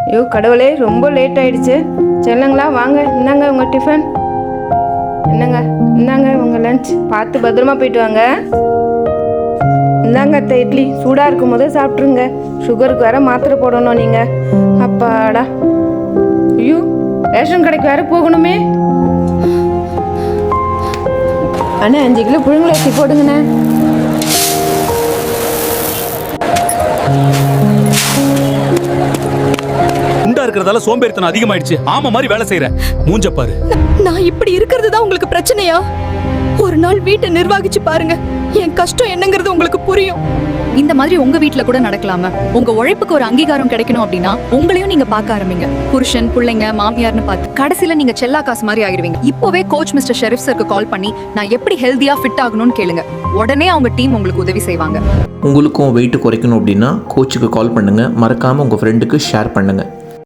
ஐயோ கடவுளே, ரொம்ப லேட் ஆயிடுச்சு. செல்லுங்களா வாங்க, இந்தாங்க உங்கள் டிஃபன். என்னங்க இந்தாங்க உங்கள் லஞ்ச். பார்த்து பத்திரமா போயிட்டு வாங்க. இந்தாங்க அத்தை இட்லி, சூடாக இருக்கும் போதே சாப்பிட்ருங்க. சுகருக்கு வேற மாத்திரை போடணும் நீங்கள். அப்பாடா. ஐயோ ரேஷன் கடைக்கு வேற போகணுமே. அண்ணே 5 கிலோ புழுங்கலரிசி போடுங்கண்ணே. குண்டா இருக்கிறதால சோம்பேறித்தனம் அதிகமாயிடுச்சு. ஆமா மாதிரி வேலை செய்யறேன். மூஞ்ச பாரு. நான் இப்படி இருக்கிறது தான் உங்களுக்கு பிரச்சனையா? ஒரு நாள் வீட்டை நிர்வகிச்சு பாருங்க, என் கஷ்டம் என்னங்கிறது உங்களுக்கு புரியும். இந்த மாதிரி உங்க வீட்ல கூட நடக்கலாம? உங்க உழைப்புக்கு ஒரு அங்கீகாரம் கிடைக்கணும் அப்படின்னா உங்களையும் நீங்க பார்க்க ஆரம்பிங்க. புருஷன், பிள்ளைங்க, மாமியார்னு பார்த்து கடைசியில நீங்க செல்லா காசு மாதிரி ஆகிடுவீங்க. இப்போவே கோச் மிஸ்டர் ஷெரீப் சருக்கு கால் பண்ணி நான் எப்படி ஹெல்தியா ஃபிட் ஆகணும்னு கேளுங்க. உடனே அவங்க டீம் உங்களுக்கு உதவி செய்வாங்க. உங்களுக்கும் வெயிட் குறைக்கணும் அப்படின்னா கோச்சுக்கு கால் பண்ணுங்கள். மறக்காமல் உங்கள் ஃப்ரெண்டுக்கு ஷேர் பண்ணுங்கள்.